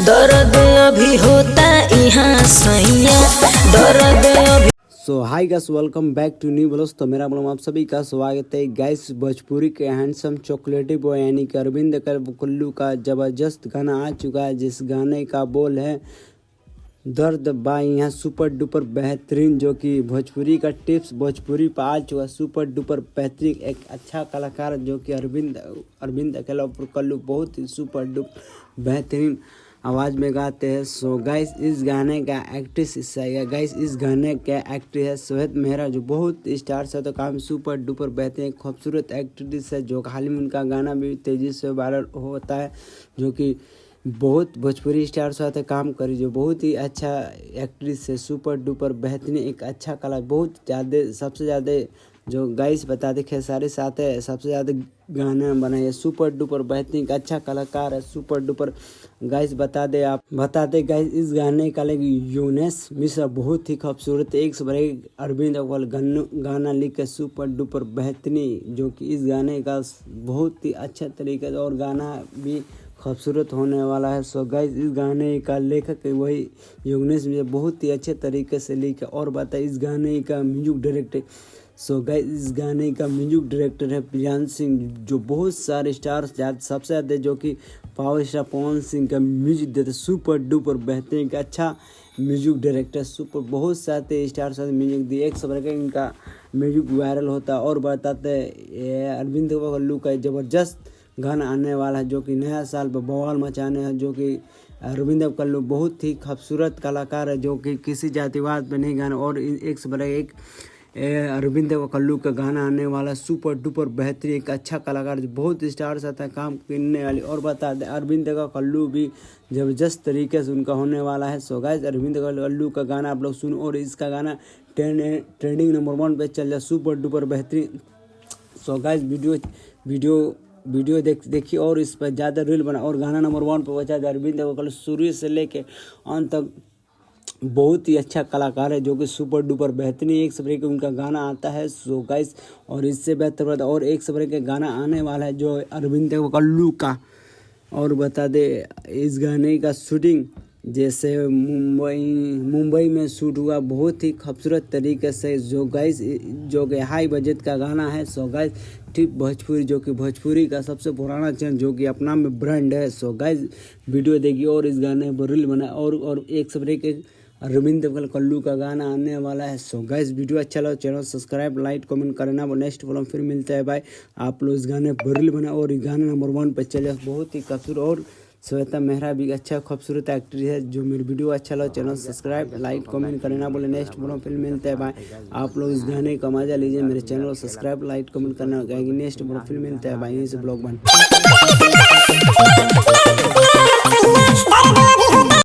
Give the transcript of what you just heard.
दर्द अभी होता यहाँ सैया, दर्द अभी। So hi guys, welcome back to new blogs. तो मेरा बोलूँ आप सभी का स्वागत है गाइस। भोजपुरी के हैंडसम चॉकलेटी बॉय यानी कि अरविंद कुल्लू का ज़बरदस्त गाना आ चुका है, जिस गाने का बोल है दर्द बा यहाँ सुपर डुपर बेहतरीन, जो कि भोजपुरी का टिप्स भोजपुरी पर आ चुका। सुपर डुपर बेहतरीन एक अच्छा कलाकार जो कि अरविंद कुल्लू बहुत ही सुपर डुपर बेहतरीन आवाज़ में गाते हैं। सो गाइस, इस गाने का एक्ट्रेस गाइस इस गाने का एक्ट्रेस है श्वेता मेहरा, जो बहुत स्टार से तो काम सुपर डुपर बेहतरीन खूबसूरत एक्ट्रेस है, जो हाल ही में उनका गाना भी तेज़ी से वायरल होता है, जो कि बहुत भोजपुरी स्टार साथ काम करी, जो बहुत ही अच्छा एक्ट्रेस है, सुपर डुपर बेहतरीन एक अच्छा कला, बहुत ज़्यादा सबसे ज़्यादा जो गाइस बता दे खेसारी साथ है सबसे ज़्यादा गाने बनाए, सुपर डुपर बेहतरीन अच्छा कलाकार है सुपर डुपर। गाइस बता दे गाइस इस गाने का यूनेस मिश्रा बहुत ही खूबसूरत एक से बड़े अरविंद गाना लिख के सुपर डुपर बेहतरीन, जो कि इस गाने का बहुत ही अच्छा तरीके से और गाना भी खूबसूरत होने वाला है। सो गाइस इस गाने का लेखक वही यूनेस मिश्रा बहुत ही अच्छे तरीके से लिखे और बताए इस गाने का म्यूजिक डायरेक्टर। सो गाइस इस गाने का म्यूजिक डायरेक्टर है प्रियांश सिंह, जो बहुत सारे स्टार्स सबसे ज़्यादा जो कि पावर स्टार पवन सिंह का म्यूजिक देते, सुपर डुपर बेहतरीन का अच्छा म्यूजिक डायरेक्टर सुपर बहुत सारे स्टार साथ म्यूजिक दिए, एक सब का इनका म्यूजिक वायरल होता है। और बताते अरविंद कुल्लू का ज़बरदस्त गाना आने वाला है, जो कि नया साल पर बवाल मचाने हैं, जो कि अरविंद कुल्लू बहुत ही खूबसूरत कलाकार है, जो कि किसी जातिवाद पर नहीं गाना। और एक से बड़ा एक अरविंद कुल्लू का गाना आने वाला सुपर डुपर बेहतरीन एक अच्छा कलाकार, बहुत स्टार साथ है काम करने वाली। और बता दें अरविंद कुल्लू भी ज़बरदस्त तरीके से उनका होने वाला है। सो गाइस अरविंद कुल्लू का गाना आप लोग सुनो, और इसका गाना ट्रेंडिंग नंबर 1 पे चल जाए, सुपर डुपर बेहतरीन। सो गाइस वीडियो देखिए और इस पर ज़्यादा रील बना और गाना नंबर 1 पर बचा दे। अरविंद कुल्लू शुरू से लेके अंत तक बहुत ही अच्छा कलाकार है, जो कि सुपर डुपर बेहतरीन एक सब्रे के उनका गाना आता है। सो गाइस और इससे बेहतर बात और एक सब्रे के गाना आने वाला है जो अरविंद कुल्लू का। और बता दे इस गाने का शूटिंग जैसे मुंबई में शूट हुआ बहुत ही खूबसूरत तरीके से, जो कि हाई बजट का गाना है। सो गाइस ठीक भोजपुरी, जो कि भोजपुरी का सबसे पुराना चैनल, जो कि अपना में ब्रांड है। सो गाइस वीडियो देखिए और इस गाने पर रील बनाए और एक सब्रे के अरविंद कुल्लू का गाना आने वाला है। सो गाइस वीडियो अच्छा लगा चैनल सब्सक्राइब लाइक कमेंट करना। वो नेक्स्ट व्लॉग फिर मिलता है भाई। आप लोग इस गाने पर रील बनाए और गाना नंबर 1 पर चले, बहुत ही खूबसूरत। और श्वेता मेहरा भी अच्छा खूबसूरत एक्ट्रेस है। जो मेरी वीडियो अच्छा लगा चैनल सब्सक्राइब लाइक कमेंट करना बोले। नेक्स्ट व्लॉग फिर मिलता है भाई। आप लोग इस गाने का मजा लीजिए, मेरे चैनल को सब्सक्राइब लाइक कमेंट करना, कहेंगे नेक्स्ट व्लॉग फिर मिलता है भाई। यहीं से ब्लॉग बन